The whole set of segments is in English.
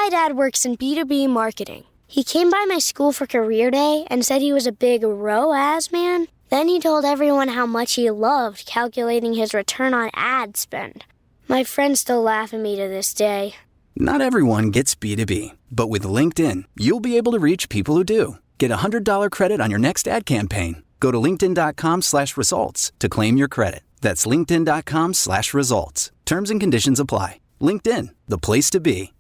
My dad works in B2B marketing. He came by my school for career day and said he was a big ROAS man. Then he told everyone how much he loved calculating his return on ad spend. My friends still laugh at me to this day. Not everyone gets B2B, but with LinkedIn, you'll be able to reach people who do. Get a $100 credit on your next ad campaign. Go to linkedin.com/results to claim your credit. That's linkedin.com/results. Terms and conditions apply. LinkedIn, the place to be.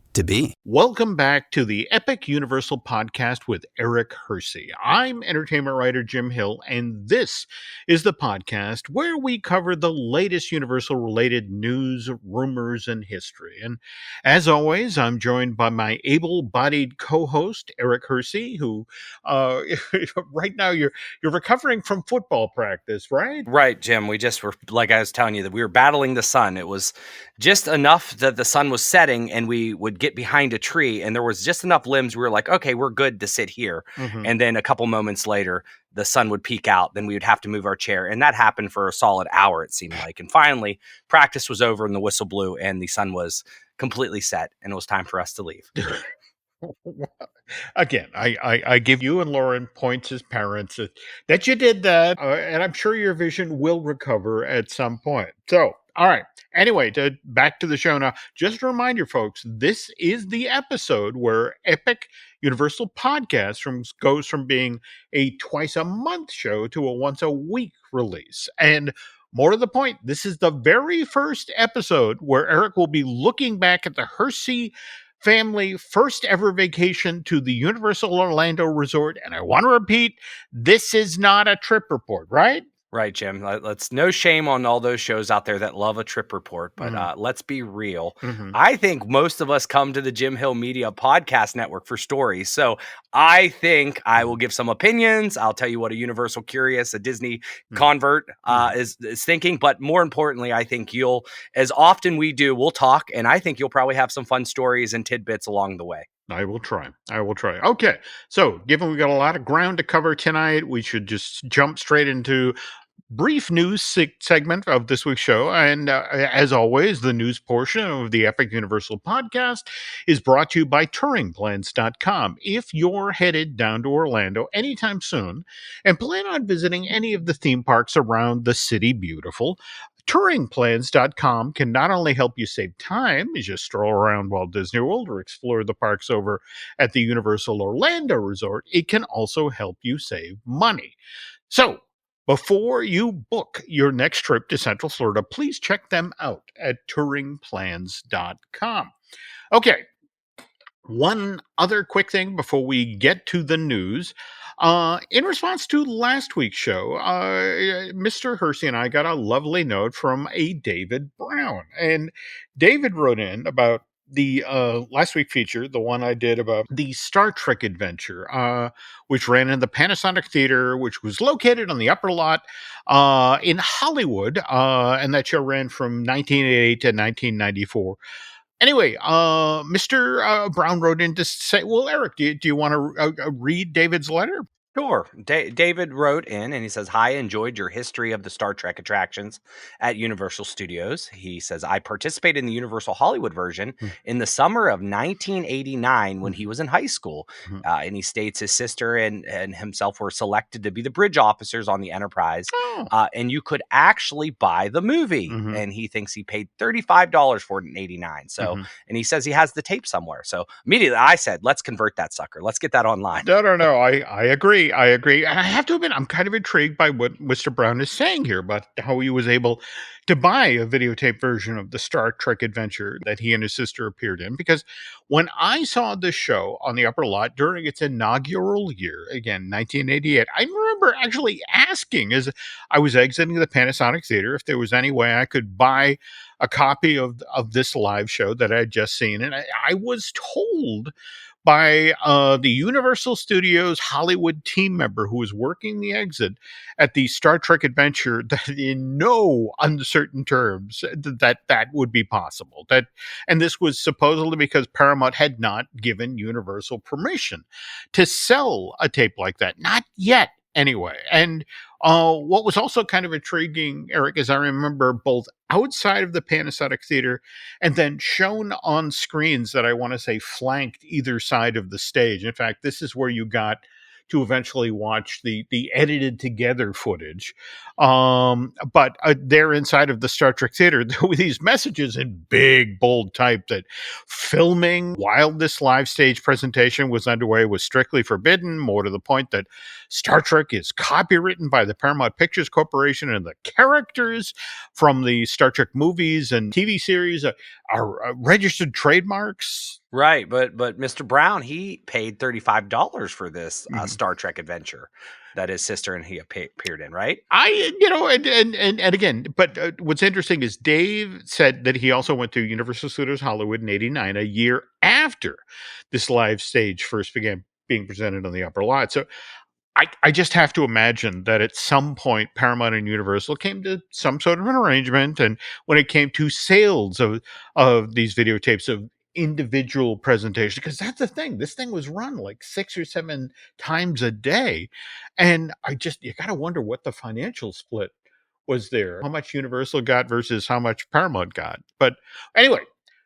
Welcome back to the Epic Universal Podcast with Eric Hersey. I'm entertainment writer Jim Hill, and this is the podcast where we cover the latest Universal-related news, rumors, and history. And as always, I'm joined by my able-bodied co-host, Eric Hersey, who right now you're recovering from football practice, right? Right, Jim. We just were, like I was telling you, that we were battling the sun. It was just enough that the sun was setting and we would get behind a tree and there was just enough limbs. We were like, okay, we're good to sit here. Mm-hmm. And then a couple moments later, the sun would peek out. Then we would have to move our chair. And that happened for a solid hour, it seemed like. And finally, practice was over and the whistle blew and the sun was completely set and it was time for us to leave. Again, I give you and Lauren points as parents that you did that, and I'm sure your vision will recover at some point. So, all right. Anyway, back to the show now. Just a reminder, folks, this is the episode where Epic Universal Podcast goes from being a twice-a-month show to a once-a-week release. And more to the point, this is the very first episode where Eric will be looking back at the Hersey family first ever vacation to the Universal Orlando Resort. And I want to repeat, this is not a trip report, right? Right, Jim. Let's no shame on all those shows out there that love a trip report, but let's be real. Mm-hmm. I think most of us come to the Jim Hill Media Podcast Network for stories. So I think I will give some opinions. I'll tell you what a Universal curious, a Disney convert is thinking. But more importantly, I think you'll, as often we do, we'll talk. And I think you'll probably have some fun stories and tidbits along the way. I will try. Okay. So given we got a lot of ground to cover tonight, we should just jump straight into brief news segment of this week's show. And as always, the news portion of the Epic Universal Podcast is brought to you by touringplans.com. If you're headed down to Orlando anytime soon and plan on visiting any of the theme parks around the city beautiful, touringplans.com can not only help you save time as you stroll around Walt Disney World or explore the parks over at the Universal Orlando Resort, it can also help you save money. So, before you book your next trip to Central Florida, please check them out at touringplans.com. Okay, one other quick thing before we get to the news. In response to last week's show, Mr. Hersey and I got a lovely note from a David Brown. And David wrote in about the last week feature, the one I did about the Star Trek adventure, which ran in the Panasonic Theater, which was located on the upper lot in Hollywood. And that show ran from 1988 to 1994. Anyway, Mr. Brown wrote in to say, well, Eric, do you want to read David's letter? Sure. David wrote in and he says, hi, enjoyed your history of the Star Trek attractions at Universal Studios. He says, I participated in the Universal Hollywood version in the summer of 1989 when he was in high school. And he states his sister and himself were selected to be the bridge officers on the Enterprise. And you could actually buy the movie. And he thinks he paid $35 for it in 89. So, and he says he has the tape somewhere. So immediately I said, let's convert that sucker. Let's get that online. No. I agree. And I have to admit, I'm kind of intrigued by what Mr. Brown is saying here about how he was able to buy a videotape version of the Star Trek adventure that he and his sister appeared in. Because when I saw this show on the upper lot during its inaugural year, again, 1988, I remember actually asking as I was exiting the Panasonic Theater if there was any way I could buy a copy of this live show that I had just seen. And I was told by the Universal Studios Hollywood team member who was working the exit at the Star Trek adventure that in no uncertain terms that would be possible. And this was supposedly because Paramount had not given Universal permission to sell a tape like that. Not yet, anyway. And what was also kind of intriguing, Eric, is I remember both outside of the Panasonic Theater and then shown on screens that I want to say flanked either side of the stage. In fact, this is where you got to eventually watch the edited together footage. But there inside of the Star Trek Theater, there were these messages in big, bold type that filming while this live stage presentation was underway was strictly forbidden, more to the point that Star Trek is copywritten by the Paramount Pictures Corporation, and the characters from the Star Trek movies and TV series are registered trademarks. Right, but Mr. Brown, he paid $35 for this Star Trek adventure that his sister and he appeared in, right? And again, but what's interesting is Dave said that he also went to Universal Studios Hollywood in '89, a year after this live stage first began being presented on the upper lot. So I just have to imagine that at some point Paramount and Universal came to some sort of an arrangement, and when it came to sales of these videotapes of individual presentations, because that's the thing, this thing was run like 6 or 7 times a day, and you got to wonder what the financial split was there, how much Universal got versus how much Paramount got. But anyway,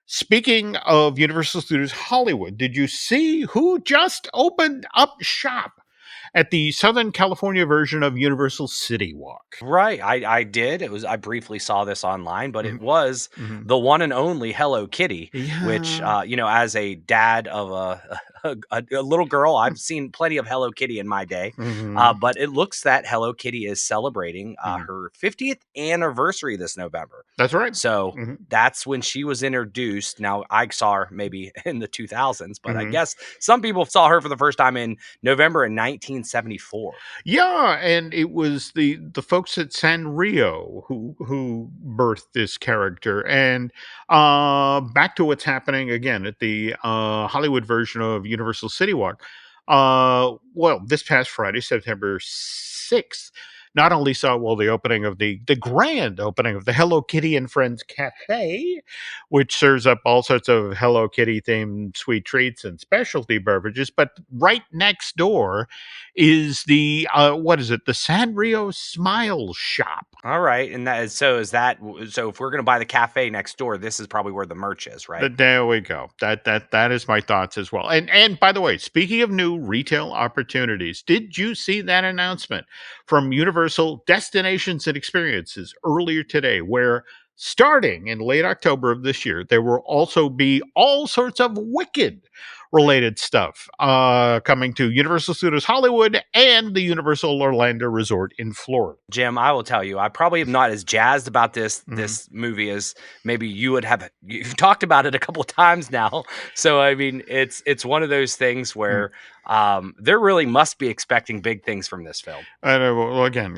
speaking of Universal Studios Hollywood, did you see who just opened up shop at the Southern California version of Universal City Walk? Right, I did. I briefly saw this online, but it was Mhm. the one and only Hello Kitty, which Yeah. as a dad of a little girl, I've seen plenty of Hello Kitty in my day. Mhm. But it looks that Hello Kitty is celebrating Mhm. her 50th anniversary this November. That's right. So Mhm. that's when she was introduced. Now, I saw her maybe in the 2000s, but I Mhm. guess some people saw her for the first time in November in 1974. Yeah, and it was the folks at Sanrio who birthed this character. And back to what's happening again at the Hollywood version of Universal City Walk. Well, this past Friday, September 6th, not only saw the opening of the grand opening of the Hello Kitty and Friends Cafe, which serves up all sorts of Hello Kitty themed sweet treats and specialty beverages, but right next door is the what is it? The Sanrio Smile Shop. All right, and so if we're gonna buy the cafe next door, this is probably where the merch is, right? There we go. That is my thoughts as well. And by the way, speaking of new retail opportunities, did you see that announcement from Universal Destinations and Experiences earlier today, where starting in late October of this year, there will also be all sorts of Wicked related stuff coming to Universal Studios Hollywood and the Universal Orlando Resort in Florida. Jim, I will tell you, I probably am not as jazzed about this Mhm. movie as maybe you would have. You've talked about it a couple of times now, so I mean, it's one of those things where there really must be expecting big things from this film. Well, again,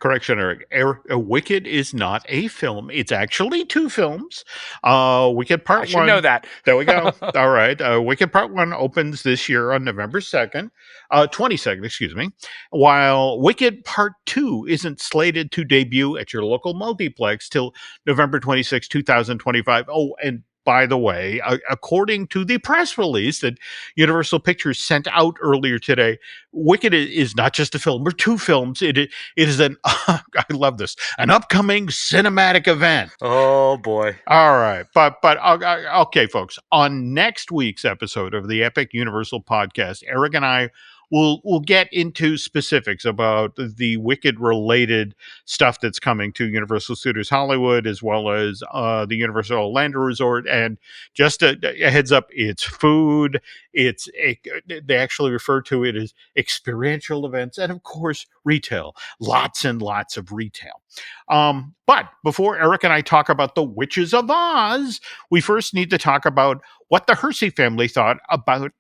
correction, Eric. Wicked is not a film. It's actually 2 films. Wicked I Part should know 1. that. There we go. All right. Wicked Part 1 opens this year on November 2nd, 22nd, excuse me, while Wicked Part 2 isn't slated to debut at your local multiplex till November 26, 2025. Oh, and by the way, according to the press release that Universal Pictures sent out earlier today, Wicked is not just a film or 2 films. It is an I love this, an upcoming cinematic event. Oh boy! All right, but okay, folks. On next week's episode of the Epic Universal Podcast, Eric and I we'll get into specifics about the Wicked related stuff that's coming to Universal Studios Hollywood, as well as the Universal Orlando Resort. And just a heads up, it's food. They actually refer to it as experiential events, and of course, retail. Lots and lots of retail. But before Eric and I talk about the Witches of Oz, we first need to talk about what the Hersey family thought about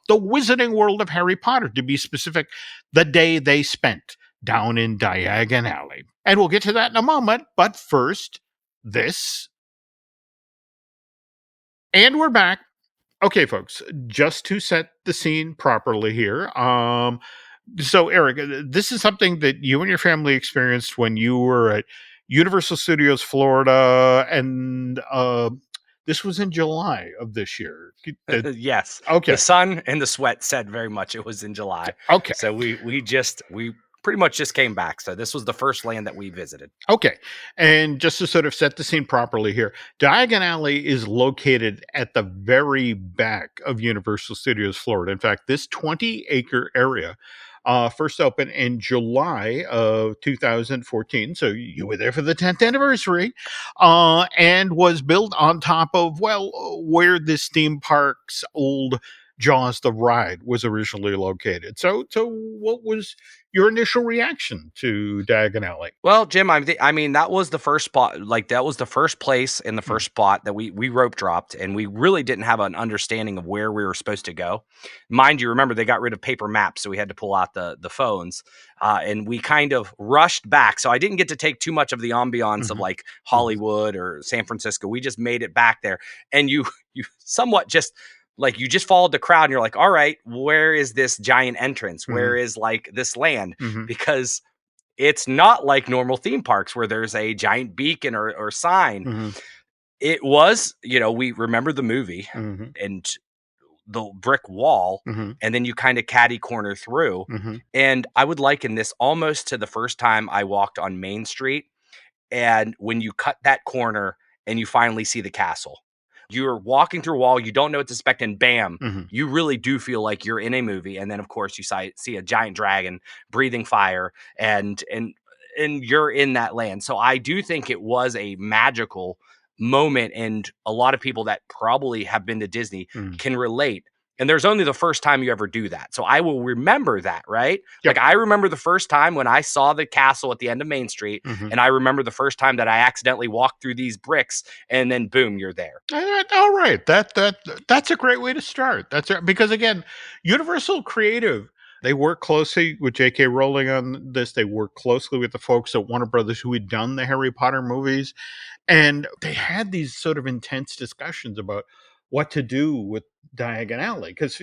the Wizarding World of Harry Potter, to be specific, the day they spent down in Diagon Alley. And we'll get to that in a moment, but first, this. And we're back. Okay, folks, just to set the scene properly here. So, Eric, this is something that you and your family experienced when you were at Universal Studios Florida, and this was in July of this year. Yes. Okay. The sun and the sweat said very much it was in July. Okay. So we pretty much just came back. So this was the first land that we visited. Okay. And just to sort of set the scene properly here, Diagon Alley is located at the very back of Universal Studios Florida. In fact, this 20-acre area first opened in July of 2014. So you were there for the 10th anniversary, and was built on top of, well, where this theme park's old Jaws the Ride was originally located. So what was your initial reaction to Diagon Alley? Well, Jim, I mean, that was the first spot. Like, that was the first place in the first spot that we rope dropped, and we really didn't have an understanding of where we were supposed to go. Mind you, remember, they got rid of paper maps, so we had to pull out the phones, and we kind of rushed back. So I didn't get to take too much of the ambiance of like Hollywood or San Francisco. We just made it back there, and you somewhat just. Like, you just followed the crowd and you're like, all right, where is this giant entrance? Where is like this land? Because it's not like normal theme parks where there's a giant beacon or sign. It was, we remember the movie and the brick wall, and then you kind of catty corner through. And I would liken this almost to the first time I walked on Main Street. And when you cut that corner and you finally see the castle. You're walking through a wall, you don't know what to expect, and bam, you really do feel like you're in a movie. And then, of course, you see a giant dragon breathing fire, and you're in that land. So I do think it was a magical moment, and a lot of people that probably have been to Disney can relate. And there's only the first time you ever do that. So I will remember that, right? Yep. Like, I remember the first time when I saw the castle at the end of Main Street, and I remember the first time that I accidentally walked through these bricks, and then boom, you're there. All right. That's a great way to start. Because, again, Universal Creative, they work closely with J.K. Rowling on this. They work closely with the folks at Warner Brothers who had done the Harry Potter movies. And they had these sort of intense discussions about what to do with Diagon Alley. Because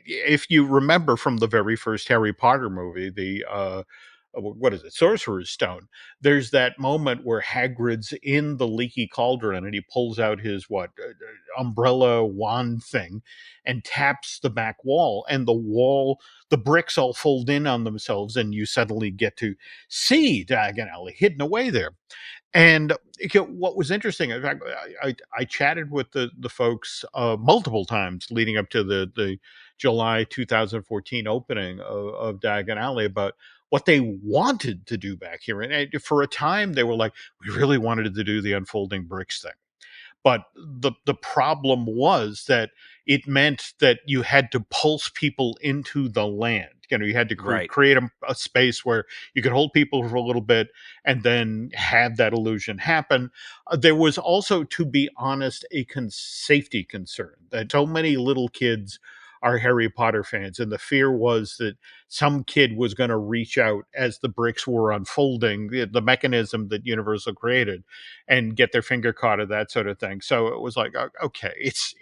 if you remember from the very first Harry Potter movie, the what is it, Sorcerer's Stone, there's that moment where Hagrid's in the leaky cauldron and he pulls out his umbrella wand thing and taps the back wall, and the bricks all fold in on themselves, and you suddenly get to see Diagon Alley hidden away there. And what was interesting, in fact, I chatted with the folks multiple times leading up to the July 2014 opening of Diagon Alley about what they wanted to do back here. And for a time, they were like, we really wanted to do the unfolding bricks thing. But the problem was that it meant that you had to pulse people into the land. You had to create a space where you could hold people for a little bit and then have that illusion happen. There was also, to be honest, a safety concern that so many little kids are Harry Potter fans, and the fear was that some kid was going to reach out as the bricks were unfolding, the mechanism that Universal created, and get their finger caught at that sort of thing. So it was like, okay, it's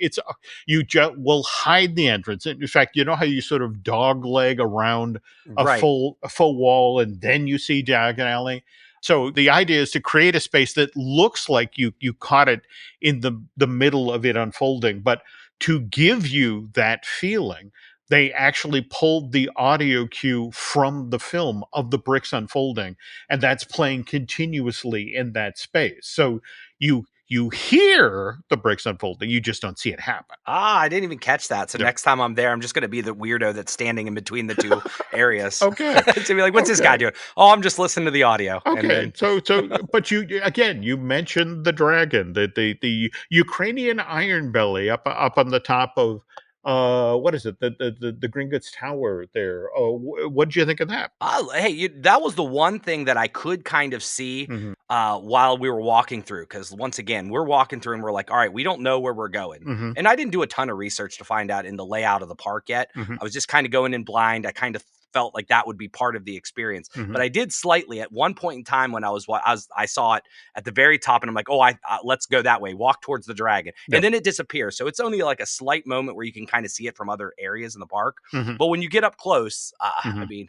you just will hide the entrance. In fact, you know how you sort of dog leg around a full wall, and then you see Diagon Alley. So the idea is to create a space that looks like you caught it in the middle of it unfolding, but to give you that feeling, they actually pulled the audio cue from the film of the bricks unfolding, and that's playing continuously in that space. So you hear the bricks unfolding, you just don't see it happen. I didn't even catch that. So next time I'm there, I'm just going to be the weirdo that's standing in between the two areas. Okay. To be like, what's this guy doing? Oh, I'm just listening to the audio. Okay. So, but you mentioned the dragon, the Ukrainian Ironbelly up on the top of, what is it? The Gringotts Tower there. What did you think of that? Hey, that was the one thing that I could kind of see while we were walking through. Because once again, we're walking through and we're like, all right, we don't know where we're going. And I didn't do a ton of research to find out in the layout of the park yet. I was just kind of going in blind. I kind of felt like that would be part of the experience. But I did slightly at one point in time when I saw it at the very top, and I'm like, oh, let's go that way, walk towards the dragon. And then it disappears. So it's only like a slight moment where you can kind of see it from other areas in the park. But when you get up close, I mean,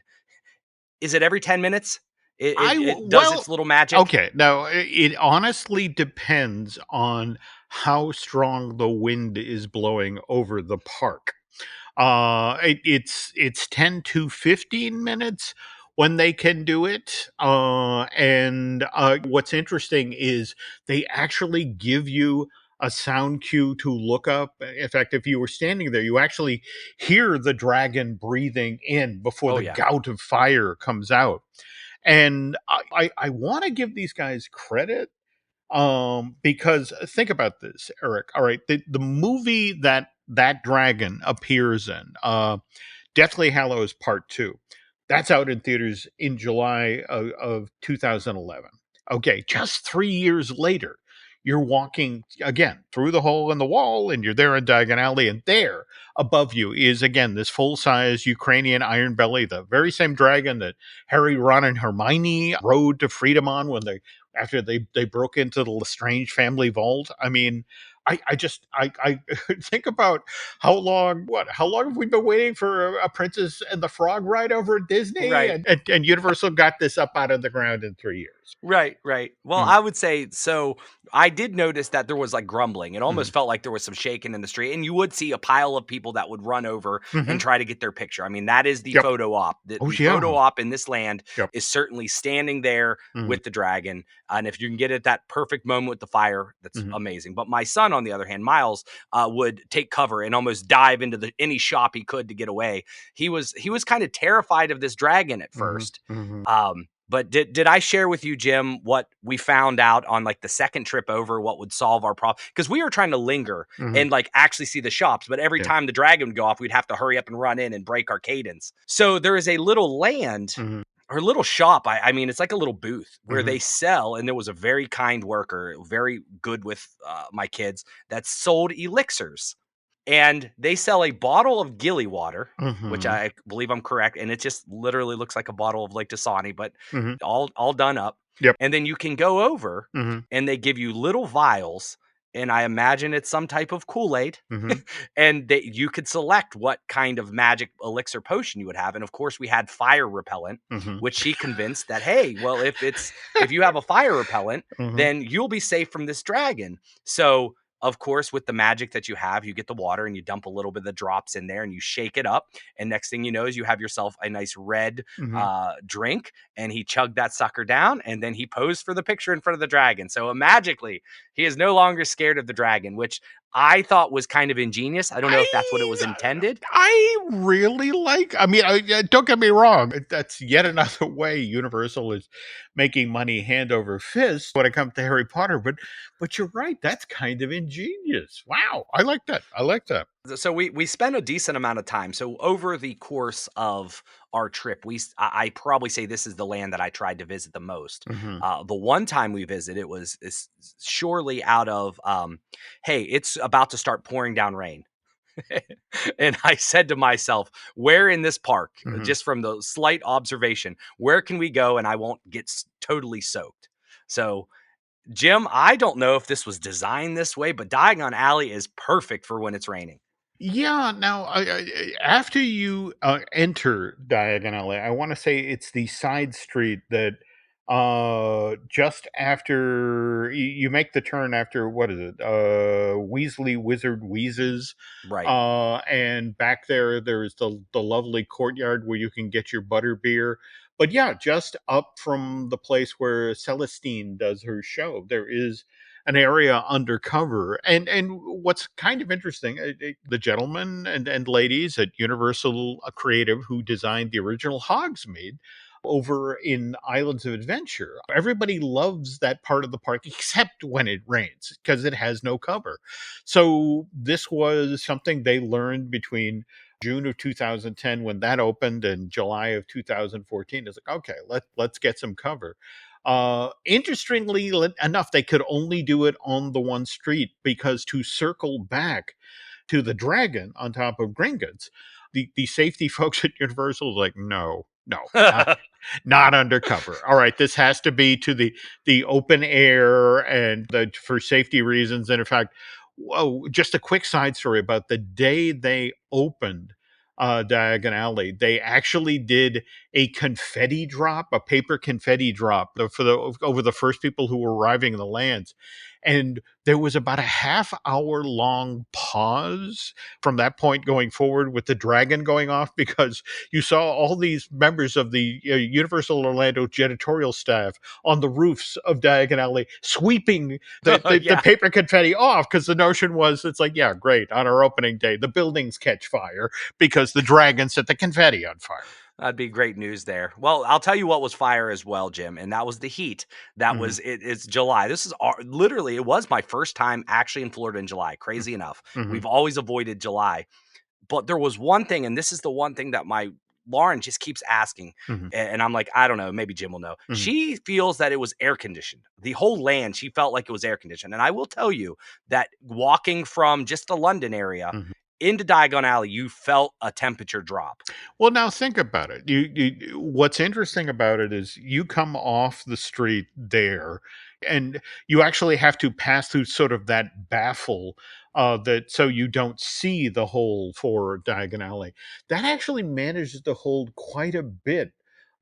is it every 10 minutes? It does its little magic. Okay. Now, it honestly depends on how strong the wind is blowing over the park. It's 10 to 15 minutes when they can do it. And what's interesting is they actually give you a sound cue to look up. In fact, if you were standing there, you actually hear the dragon breathing in before Oh, the yeah. gout of fire comes out. And I want to give these guys credit, because think about this, Eric. All right, the movie that dragon appears in, Deathly Hallows Part 2. That's out in theaters in July of 2011. Okay, just 3 years later, you're walking again through the hole in the wall and you're there in Diagon Alley, and there above you is again this full-size Ukrainian Ironbelly, the very same dragon that Harry, Ron, and Hermione rode to freedom on when after they broke into the Lestrange family vault. I mean, I think about how long have we been waiting for a Princess and the Frog ride over at Disney? Right. And Universal got this up out of the ground in 3 years. Right. Well, I would say so. I did notice that there was like grumbling. It almost felt like there was some shaking in the street, and you would see a pile of people that would run over and try to get their picture. I mean, that is the Yep. photo op. The Yeah. photo op in this land Yep. is certainly standing there with the dragon. And if you can get at that perfect moment with the fire, that's amazing. But my son, on the other hand, Miles, would take cover and almost dive into any shop he could to get away. He was kind of terrified of this dragon at first. But did I share with you, Jim, what we found out on like the second trip over, what would solve our problem? Because we were trying to linger and like actually see the shops, but every time the dragon would go off, we'd have to hurry up and run in and break our cadence. So there is a little land or little shop. I mean, it's like a little booth where they sell, and there was a very kind worker, very good with my kids, that sold elixirs. And they sell a bottle of Gilly water, which I believe I'm correct. And it just literally looks like a bottle of Lake Dasani, but all done up. Yep. And then you can go over and they give you little vials. And I imagine it's some type of Kool-Aid. And you could select what kind of magic elixir potion you would have. And of course, we had fire repellent, which she convinced that, hey, well, if you have a fire repellent, then you'll be safe from this dragon. So of course, with the magic that you have, you get the water and you dump a little bit of the drops in there and you shake it up. And next thing you know is you have yourself a nice red drink. And he chugged that sucker down, and then he posed for the picture in front of the dragon. So magically, he is no longer scared of the dragon, which I thought was kind of ingenious. I don't know if that's what it was intended. I really like, I mean, don't get me wrong. That's yet another way Universal is making money hand over fist when it comes to Harry Potter. But you're right. That's kind of ingenious. Wow. I like that. So we spent a decent amount of time. So over the course of our trip, I probably say this is the land that I tried to visit the most. The one time we visited, it was surely out of, hey, it's about to start pouring down rain. And I said to myself, where in this park, just from the slight observation, where can we go and I won't get totally soaked? So Jim, I don't know if this was designed this way, but Diagon Alley is perfect for when it's raining. Yeah. Now, after you enter Diagon Alley, I want to say it's the side street that just after you make the turn after, what is it? Weasley Wizard Wheezes. Right. And back there's the lovely courtyard where you can get your butter beer. But yeah, just up from the place where Celestine does her show, there is an area undercover. And what's kind of interesting, the gentlemen and ladies at Universal Creative who designed the original Hogsmeade over in Islands of Adventure, everybody loves that part of the park except when it rains because it has no cover. So this was something they learned between June of 2010 when that opened and July of 2014. It's like, okay, let's get some cover. Interestingly enough, they could only do it on the one street because to circle back to the dragon on top of Gringotts, the safety folks at Universal was like, no, not undercover. All right, this has to be to the open air and for safety reasons. And in fact, just a quick side story about the day they opened Diagon Alley. They actually did a paper confetti drop over the first people who were arriving in the lands. And there was about a half-hour long pause from that point going forward with the dragon going off, because you saw all these members of the Universal Orlando janitorial staff on the roofs of Diagon Alley sweeping the Yeah. paper confetti off, because the notion was, it's like, yeah, great, on our opening day, the buildings catch fire because the dragon set the confetti on fire. That'd be great news there. Well, I'll tell you what was fire as well, Jim, and that was the heat. That Mhm. was it's July. This is literally it was my first time actually in Florida in July. Crazy enough. Mhm. We've always avoided July. But there was one thing, and this is the one thing that my Lauren just keeps asking. Mhm. And I'm like, I don't know, maybe Jim will know. Mhm. She feels that it was air conditioned. The whole land, she felt like it was air conditioned. And I will tell you that walking from just the London area Mhm. into Diagon Alley, you felt a temperature drop. Well, now think about it. What's interesting about it is you come off the street there, and you actually have to pass through sort of that baffle, that so you don't see the hole for Diagon Alley. That actually manages to hold quite a bit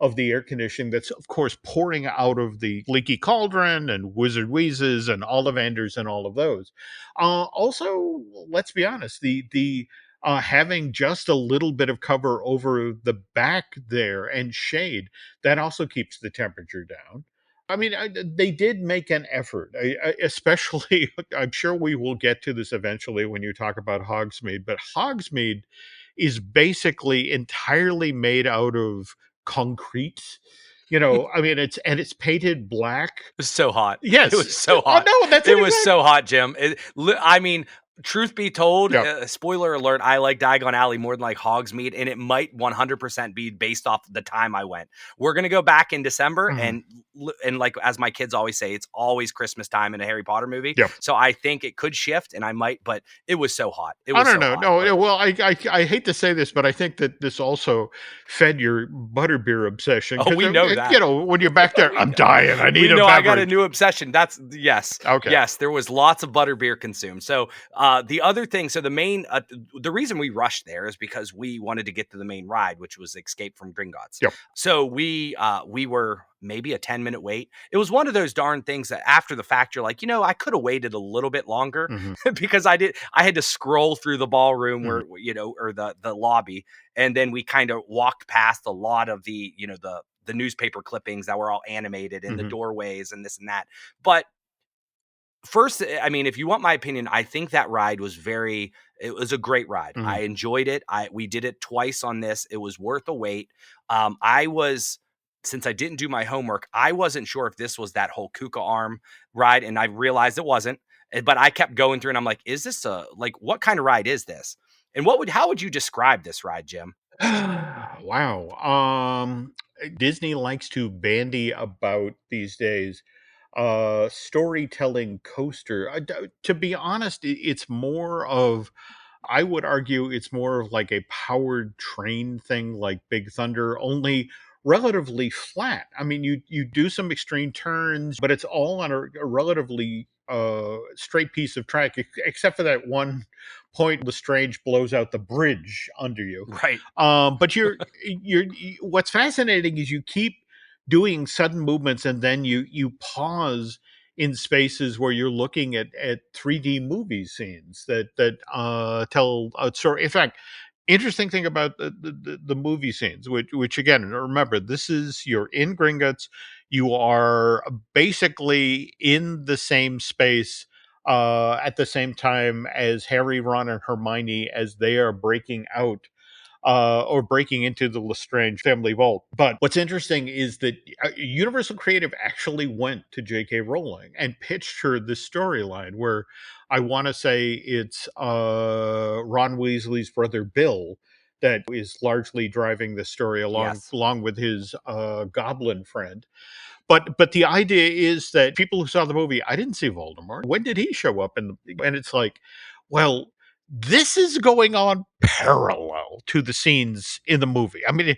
of the air conditioning that's, of course, pouring out of the Leaky Cauldron and Wizard Wheezes and Ollivanders and all of those. Also, let's be honest, the having just a little bit of cover over the back there and shade, that also keeps the temperature down. I mean, they did make an effort, especially. I'm sure we will get to this eventually when you talk about Hogsmeade, but Hogsmeade is basically entirely made out of concrete. I mean, it's painted black. It was so hot. It Yes. was so Oh hot. no, that's It an was exact. so hot, Jim. I mean, truth be told, Yeah. spoiler alert, I like Diagon Alley more than like Hogsmeade, and it might 100% be based off the time I went. We're gonna go back in December, Mhm. and like as my kids always say, it's always Christmas time in a Harry Potter movie. Yeah. So I think it could shift, and I might, but it was so hot. It I was don't so know. hot. No, But well, I hate to say this, but I think that this also fed your butterbeer obsession, oh, because we know that. when you're back there, We I'm know. dying. I need We a know I got a beverage. new obsession. That's yes. Okay. Yes, there was lots of butterbeer consumed. So the other thing, so the reason we rushed there is because we wanted to get to the main ride, which was Escape from Gringotts. Yep. So we were maybe a 10-minute wait. It was one of those darn things that after the fact, you're like, I could have waited a little bit longer Mhm. because I had to scroll through the ballroom Mhm. or the lobby. And then we kind of walked past a lot of the newspaper clippings that were all animated in the Mhm. doorways and this and that. But first, I mean, if you want my opinion, I think that ride was it was a great ride. Mhm. I enjoyed it. We did it twice on this. It was worth the wait. Since I didn't do my homework, I wasn't sure if this was that whole Kuka arm ride, and I realized it wasn't. But I kept going through and I'm like, is this what kind of ride is this? And how would you describe this ride, Jim? Wow. Disney likes to bandy about these days storytelling coaster. To be honest, it's more of, I would argue it's more of like a powered train thing like Big Thunder, only relatively flat. I mean, you do some extreme turns, but it's all on a relatively straight piece of track, except for that one point Lestrange blows out the bridge under you. Right. But what's fascinating is you keep doing sudden movements, and then you pause in spaces where you're looking at 3D movie scenes that tell a story. In fact, interesting thing about the movie scenes, which again, remember, you're in Gringotts, you are basically in the same space at the same time as Harry, Ron, and Hermione as they are breaking out or breaking into the Lestrange family vault. But what's interesting is that Universal Creative actually went to J.K. Rowling and pitched her this storyline where I want to say it's Ron Weasley's brother Bill that is largely driving the story Yes. along with his goblin friend. But the idea is that people who saw the movie, I didn't see Voldemort. When did he show up? And it's like, well, this is going on parallel to the scenes in the movie. I mean,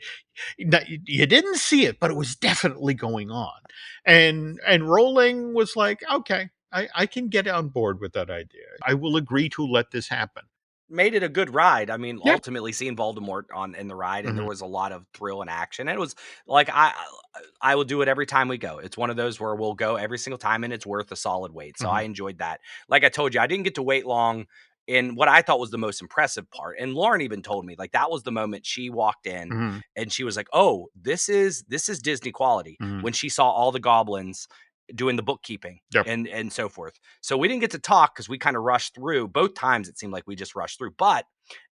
you didn't see it, but it was definitely going on. And Rowling was like, okay, I can get on board with that idea. I will agree to let this happen. made it a good ride. I mean, Yeah. ultimately seeing Voldemort in the ride, and there Mhm. was a lot of thrill and action. And it was like I will do it every time we go. It's one of those where we'll go every single time, and it's worth a solid wait. So I Mhm. enjoyed that. Like I told you, I didn't get to wait long in what I thought was the most impressive part. And Lauren even told me like that was the moment she walked in Mhm. and she was like, "Oh, this is Disney quality." Mhm. When she saw all the goblins doing the bookkeeping Yep. and so forth. So we didn't get to talk because we kind of rushed through. Both times it seemed like we just rushed through. But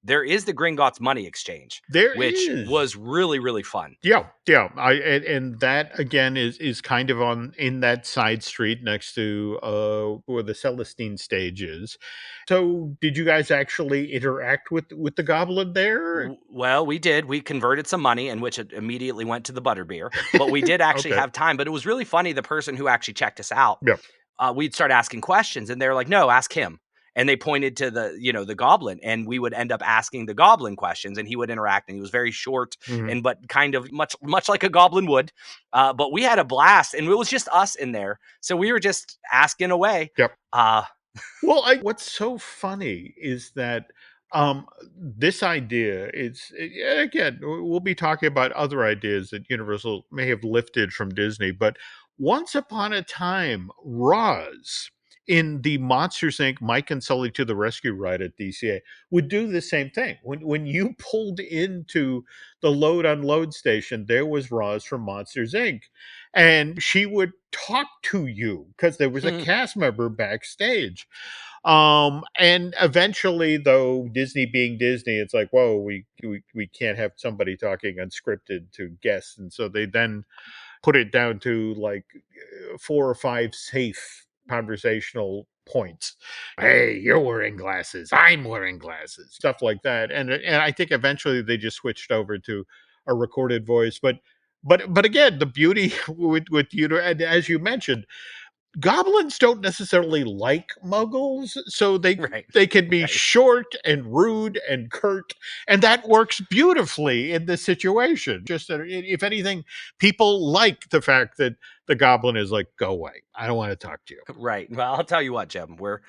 there is the Gringotts money exchange, There which is. was really, really fun. Yeah, yeah. And that again is kind of on in that side street next to where the Celestine stage is. So did you guys actually interact with the goblin there? Well, we did. We converted some money, in which it immediately went to the butterbeer. But we did actually Okay. have time. But it was really funny. The person who actually checked us out, Yeah. we'd start asking questions, and they're like, "No, ask him." And they pointed to the goblin, and we would end up asking the goblin questions, and he would interact. And he was very short, Mhm. and but kind of much like a goblin would. But we had a blast, and it was just us in there, so we were just asking away. Yep. Uh, Well, what's so funny is that this idea is again we'll be talking about other ideas that Universal may have lifted from Disney, but once upon a time, Roz in the Monsters Inc. Mike and Sully to the Rescue ride at DCA would do the same thing. When you pulled into the load unload station, there was Roz from Monsters Inc. And she would talk to you because there was a cast member backstage. And eventually, though, Disney being Disney, it's like, whoa, we can't have somebody talking unscripted to guests, and so they then put it down to like 4 or 5 safe conversational points. Hey, you're wearing glasses. I'm wearing glasses. Stuff like that, and I think eventually they just switched over to a recorded voice, but again, the beauty with you know, and as you mentioned, goblins don't necessarily like muggles, so right, they can be right. short and rude and curt, and that works beautifully in this situation. Just that, if anything, people like the fact that the goblin is like, "Go away, I don't want to talk to you." Right. Well, I'll tell you what, Jim. We're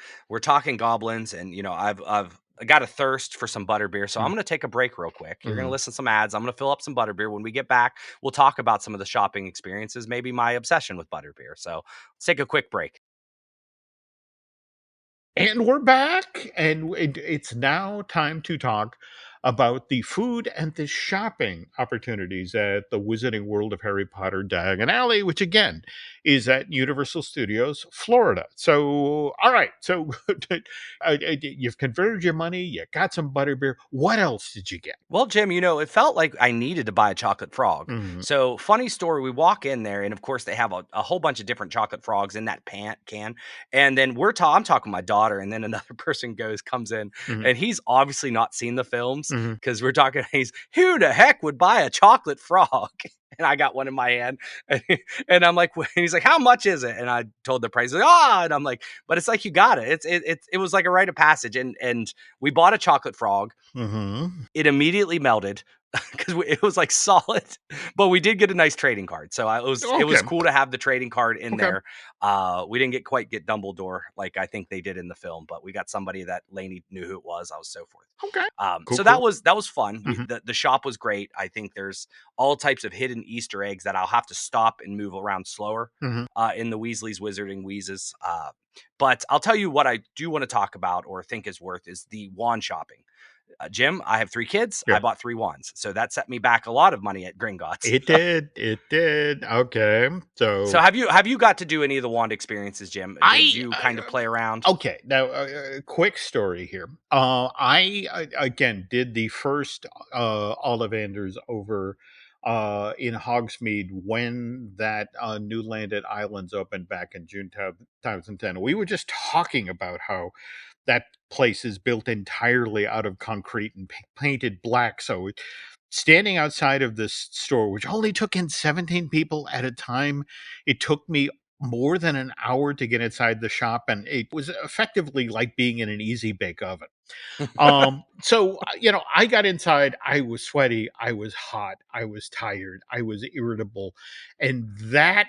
talking goblins, and I've got a thirst for some butterbeer, so I'm Mm, going to take a break real quick. You're going to mhm. listen to some ads. I'm going to fill up some butterbeer. When we get back, we'll talk about some of the shopping experiences, maybe my obsession with butterbeer. So let's take a quick break. And we're back, and it's now time to talk about the food and the shopping opportunities at the Wizarding World of Harry Potter Diagon Alley, which again is at Universal Studios, Florida. So, all right, so you've converted your money, you got some butterbeer. What else did you get? Well, Jim, it felt like I needed to buy a chocolate frog. Mhm. So, funny story, we walk in there, and of course, they have a whole bunch of different chocolate frogs in that can. And then I'm talking to my daughter, and then another person comes in, Mhm. and he's obviously not seen the films Mhm. because we're talking, who the heck would buy a chocolate frog? And I got one in my hand, and, and I'm like, and he's like, how much is it? And I told the price, like, and I'm like, but it's like, you got it. It was like a rite of passage. And we bought a chocolate frog. Mhm. It immediately melted because it was like solid, but we did get a nice trading card. So it was Okay. cool to have the trading card in Okay. there. We didn't quite get Dumbledore like I think they did in the film, but we got somebody that Lainey knew who it was. I was so forth. Okay. Cool. So Cool. that was fun. Mhm. The shop was great. I think there's all types of hidden Easter eggs that I'll have to stop and move around slower Mhm. in the Weasley's Wizarding Wheezes. But I'll tell you what I do want to talk about or think is worth is the wand shopping. Jim, I have 3 kids. Yeah. I bought 3 wands. So that set me back a lot of money at Gringotts. It did. It did. Okay. So So have you got to do any of the wand experiences, Jim? Did I you kind of play around? okay. Now, quick story here. I again did the first Ollivanders over in Hogsmeade when that new landed islands opened back in June 2010. We were just talking about how that place is built entirely out of concrete and painted black. So standing outside of this store, which only took in 17 people at a time, it took me more than an hour to get inside the shop, and it was effectively like being in an easy bake oven. So I got inside, I was sweaty, I was hot, I was tired, I was irritable, and that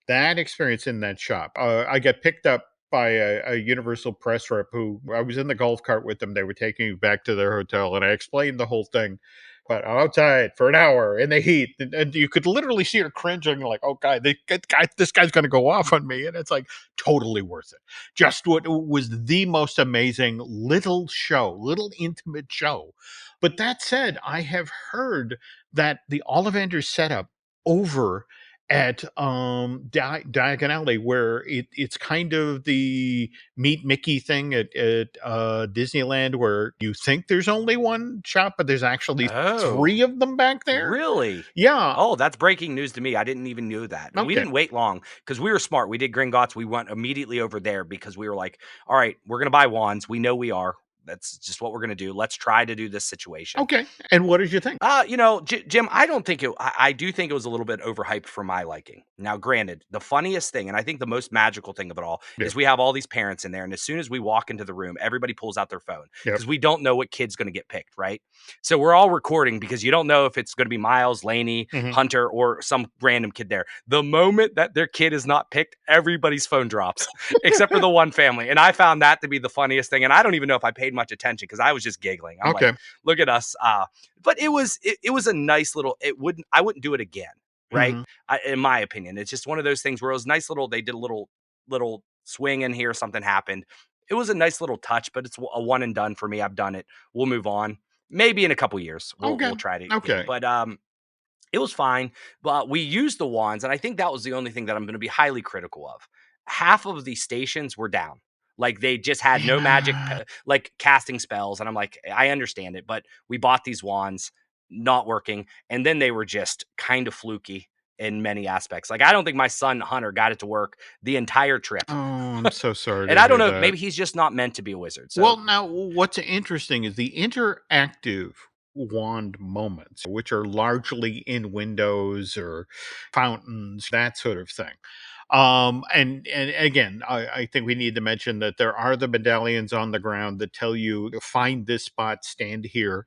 experience in that shop, I got picked up by a Universal press rep who I was in the golf cart with them. They were taking me back to their hotel, and I explained the whole thing. But outside for an hour in the heat, and you could literally see her cringing, like, "Oh, God, this guy's going to go off on me," and it's like totally worth it. Just what was the most amazing little intimate show. But that said, I have heard that the Ollivander setup over at Diagon Alley, where it's kind of the Meet Mickey thing at Disneyland, where you think there's only one shop, but there's actually three of them back there. Really? Yeah. Oh, that's breaking news to me. I didn't even know that. And we Okay. didn't wait long because we were smart. We did Gringotts. We went immediately over there because we were like, all right, we're going to buy wands. We know we are. That's just what we're going to do. Let's try to do this situation. Okay. And what did you think? Jim, I don't think I do think it was a little bit overhyped for my liking. Now, granted, the funniest thing, and I think the most magical thing of it all, is we have all these parents in there. And as soon as we walk into the room, everybody pulls out their phone because we don't know what kid's going to get picked, right? So we're all recording because you don't know if it's going to be Miles, Laney, Hunter, or some random kid there. The moment that their kid is not picked, everybody's phone drops, except for the one family. And I found that to be the funniest thing. And I don't even know if I paid much attention because I was just giggling. I'm like, look at us. But it was a nice little, I wouldn't do it again. Right. In my opinion, it's just one of those things where it was nice little, they did a little swing in here. Something happened. It was a nice little touch, but it's a one and done for me. I've done it. We'll move on. Maybe in a couple years we'll try to. Okay. But it was fine. But we used the wands. And I think that was the only thing that I'm going to be highly critical of. Half of the stations were down. Like they just had no magic, like casting spells. And I'm like, I understand it, but we bought these wands, not working. And then they were just kind of fluky in many aspects. Like, I don't think my son Hunter got it to work the entire trip. Oh, I'm so sorry. And I don't know, maybe he's just not meant to be a wizard. So. Well, now what's interesting is the interactive wand moments, which are largely in windows or fountains, that sort of thing. And again, I think we need to mention that there are the medallions on the ground that tell you to find this spot, stand here.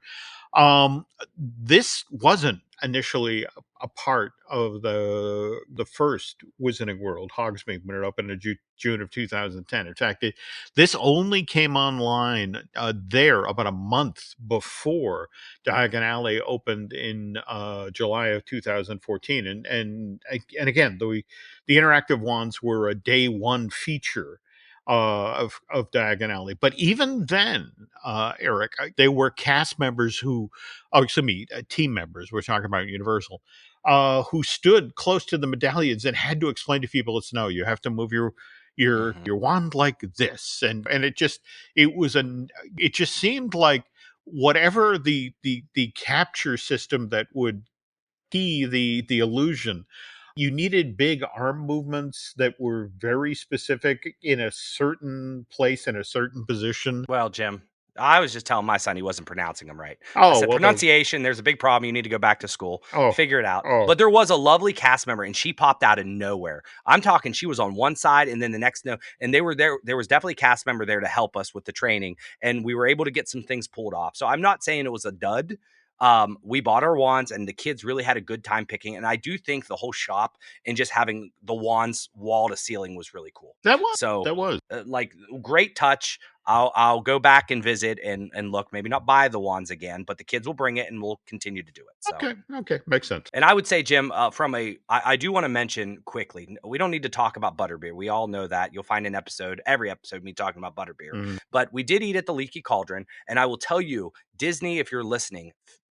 This wasn't initially a part of the first Wizarding World, Hogsmeade, when it opened in June of 2010. In fact, this only came online there about a month before Diagon Alley opened in July of 2014. And again, the interactive wands were a day one feature of Diagon Alley. But even then, Eric, they were cast members team members, we're talking about Universal, who stood close to the medallions and had to explain to people, it's no, you have to move your wand like this. And it just seemed like whatever the capture system that would key the illusion, you needed big arm movements that were very specific in a certain place, in a certain position. Well, Jim, I was just telling my son he wasn't pronouncing them right. Oh, I said, pronunciation, there's a big problem. You need to go back to school. Figure it out. But there was a lovely cast member, and she popped out of nowhere. I'm talking, she was on one side, and then the next, and they were there. There was definitely a cast member there to help us with the training, and we were able to get some things pulled off. So I'm not saying it was a dud. We bought our wands, and the kids really had a good time picking. And I do think the whole shop and just having the wands wall to ceiling was really cool. That was like great touch. I'll go back and visit and look, maybe not buy the wands again, but the kids will bring it and we'll continue to do it. So. Okay. Makes sense. And I would say, Jim, I do want to mention quickly, we don't need to talk about butterbeer. We all know that. You'll find every episode, me talking about butterbeer. But we did eat at the Leaky Cauldron. And I will tell you, Disney, if you're listening,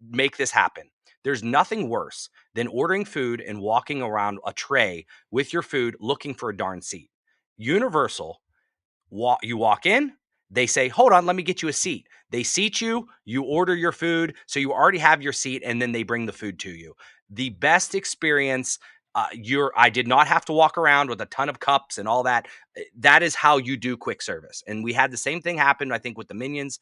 make this happen. There's nothing worse than ordering food and walking around a tray with your food looking for a darn seat. Universal, you walk in, they say, hold on, let me get you a seat. They seat you, you order your food, so you already have your seat, and then they bring the food to you. The best experience. I did not have to walk around with a ton of cups and all that. That is how you do quick service. And we had the same thing happen, I think, with the Minions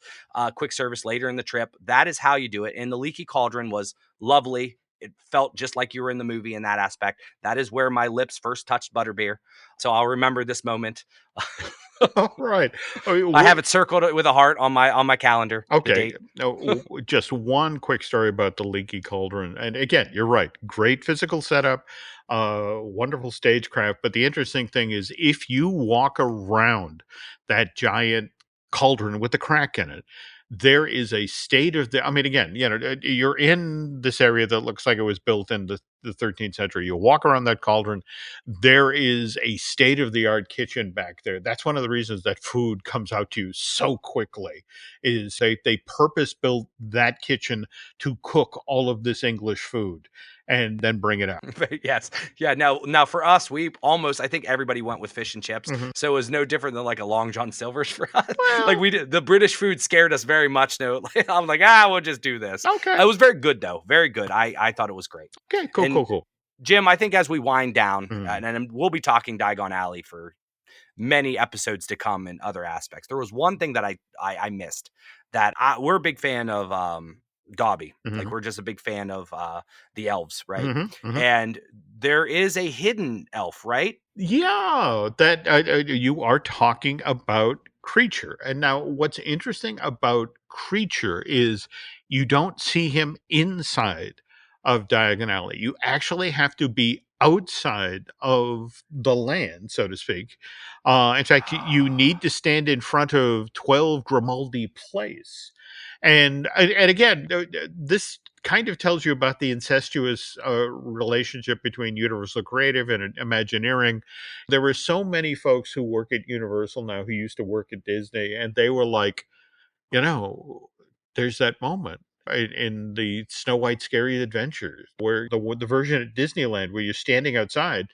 quick service later in the trip. That is how you do it. And the Leaky Cauldron was lovely. it felt just like you were in the movie in that aspect. That is where my lips first touched butterbeer. So I'll remember this moment. All right. I mean, I have it circled with a heart on my calendar. The okay. date. No, just one quick story about the Leaky Cauldron. And again, you're right. Great physical setup, wonderful stagecraft. But the interesting thing is, if you walk around that giant cauldron with the crack in it, there is a state of the. I mean, again, you're in this area that looks like it was built in the 13th century. You walk around that cauldron, there is a state of the art kitchen back there. That's one of the reasons that food comes out to you so quickly. Is they purpose built that kitchen to cook all of this English food and then bring it out. Yes. Yeah. Now for us, I think everybody went with fish and chips. Mhm. So it was no different than like a Long John Silver's for us. Well- Like we did, the British food scared us very much. No, I'm like, we'll just do this. Okay. It was very good though. Very good. I thought it was great. Okay, cool, And- cool. Jim, I think as we wind down, Mhm. and we'll be talking Diagon Alley for many episodes to come in other aspects. There was one thing that I missed that we're a big fan of Dobby. Like Mhm. we're just a big fan of the elves, right? Mhm, mhm. And there is a hidden elf, right? Yeah, that you are talking about Creature. And now what's interesting about Creature is you don't see him inside of Diagon Alley. You actually have to be outside of the land, so to speak. In fact, you need to stand in front of 12 Grimaldi Place. And again, this kind of tells you about the incestuous relationship between Universal Creative and Imagineering. There were so many folks who work at Universal now who used to work at Disney, and they were like, there's that moment in the Snow White Scary Adventures where the version at Disneyland where you're standing outside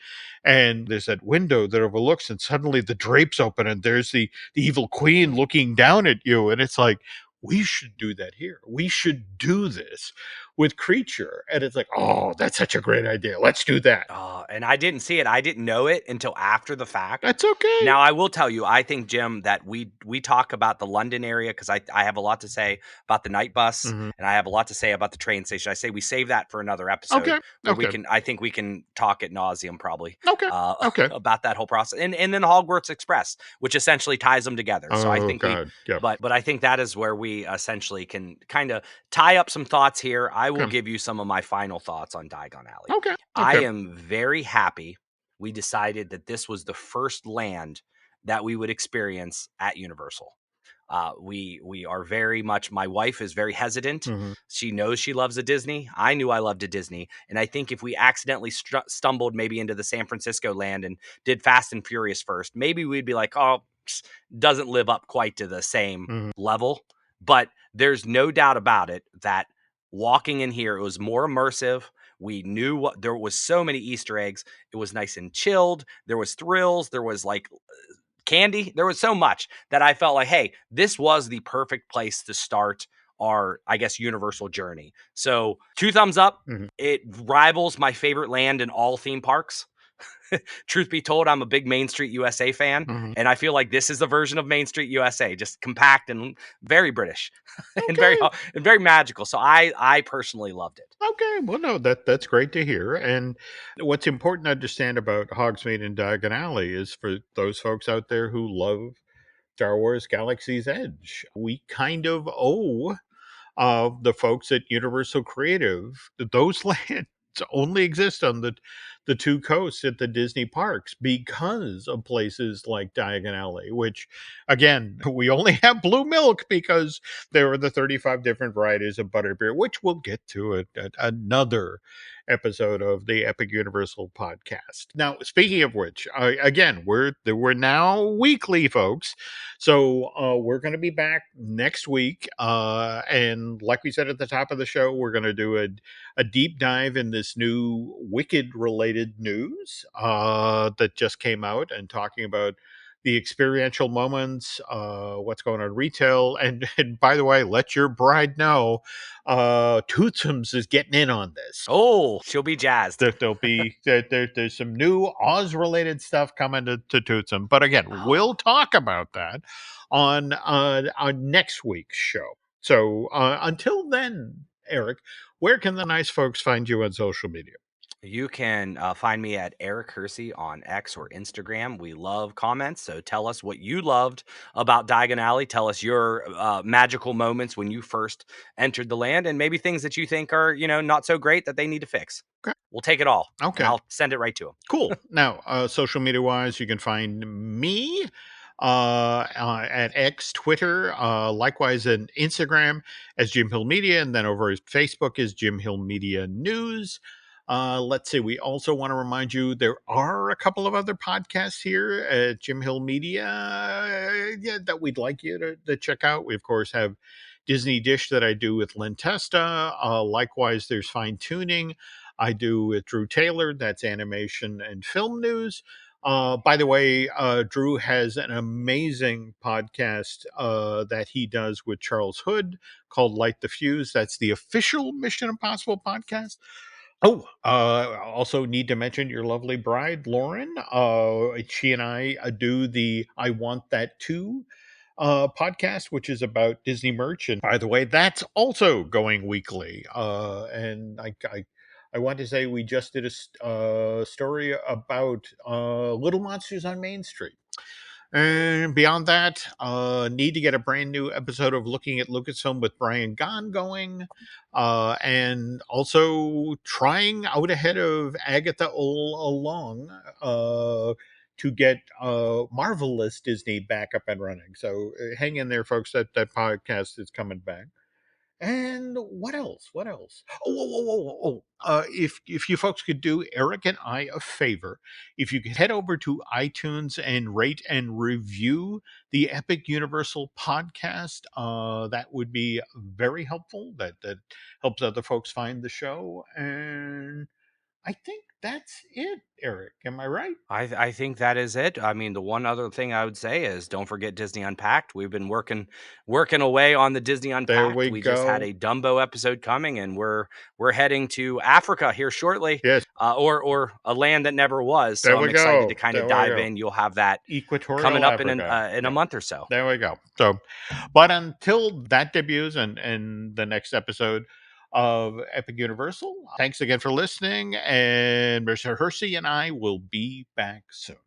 and there's that window that overlooks and suddenly the drapes open and there's the evil queen looking down at you, and it's like, we should do that here. We should do this with Creature. And it's like, oh, that's such a great idea. Let's do that. Oh, and I didn't see it. I didn't know it until after the fact. That's okay. Now, I will tell you, I think, Jim, that we talk about the London area because I have a lot to say about the night bus Mhm. and I have a lot to say about the train station. I say we save that for another episode. Okay. Where Okay. I think we can talk at nauseum probably Okay. Okay. about that whole process. And then Hogwarts Express, which essentially ties them together. So I think God. Yeah. but I think that is where we essentially can kind of tie up some thoughts here. I will Okay. give you some of my final thoughts on Diagon Alley. Okay. I Okay. am very happy we decided that this was the first land that we would experience at Universal. We are very much, my wife is very hesitant. Mhm. She knows she loves a Disney. I knew I loved a Disney. And I think if we accidentally stumbled maybe into the San Francisco land and did Fast and Furious first, maybe we'd be like, oh, doesn't live up quite to the same Mhm. level. But there's no doubt about it that walking in here, it was more immersive. We knew there was so many Easter eggs. It was nice and chilled. There was thrills. There was like candy. There was so much that I felt like, hey, this was the perfect place to start our, I guess, Universal journey. So 2 thumbs up. Mhm. It rivals my favorite land in all theme parks. Truth be told, I'm a big Main Street USA fan, Mhm. and I feel like this is the version of Main Street USA, just compact and very British and Okay. very magical. So I personally loved it. Okay, well, no, that's great to hear. And what's important to understand about Hogsmeade and Diagon Alley is for those folks out there who love Star Wars Galaxy's Edge, we kind of owe the folks at Universal Creative those lands only exist on the two coasts at the Disney parks because of places like Diagon Alley, which again, we only have blue milk because there are the 35 different varieties of butterbeer, which we'll get to at another episode of the Epic Universal podcast. Now, speaking of which, again, we're now weekly, folks. So we're going to be back next week. And like we said at the top of the show, we're going to do a deep dive in this new Wicked related news that just came out and talking about the experiential moments, what's going on retail. And by the way, let your bride know, Toothsomes is getting in on this. Oh, she'll be jazzed. There'll be there's some new Oz related stuff coming to Toothsome, but again, we'll talk about that on next week's show. So until then, Eric, where can the nice folks find you on social media? You can find me at Eric Hersey on X or Instagram. We love comments, so tell us what you loved about Diagon Alley. Tell us your magical moments when you first entered the land, and maybe things that you think are, not so great that they need to fix. Okay. We'll take it all, and Okay. I'll send it right to them. Cool. Now, social media wise, you can find me at X, Twitter, likewise in Instagram as Jim Hill Media, and then over at Facebook is Jim Hill Media News. Let's see. We also want to remind you there are a couple of other podcasts here at Jim Hill Media that we'd like you to check out. We, of course, have Disney Dish that I do with Lynn Testa. Likewise, there's Fine Tuning I do with Drew Taylor. That's animation and film news. By the way, Drew has an amazing podcast that he does with Charles Hood called Light the Fuse. That's the official Mission Impossible podcast. Oh, also need to mention your lovely bride, Lauren. She and I do the I Want That Too podcast, which is about Disney merch. And by the way, that's also going weekly. And I want to say we just did a story about Little Monsters on Main Street. And beyond that, need to get a brand new episode of Looking at Lucasfilm with Brian Gahn going. And also trying out ahead of Agatha all along to get Marvelous Disney back up and running. So hang in there, folks. That podcast is coming back. And what else? What else? If you folks could do Eric and I a favor, if you could head over to iTunes and rate and review the Epic Universal podcast, that would be very helpful. That helps other folks find the show. And I think that's it, Eric. Am I right? I think that is it. I mean, the one other thing I would say is don't forget Disney Unpacked. We've been working away on the Disney Unpacked. we just had go. a Dumbo episode coming, and we're heading to Africa here shortly. Yes. Or a land that never was. So There I'm we excited go. to kind There of we dive go. in. You'll have that Equatorial coming up Africa. in a month or so. There we go. So, but until that debuts and the next episode of Epic Universal, thanks again for listening. And Mr. Hersey and I will be back soon.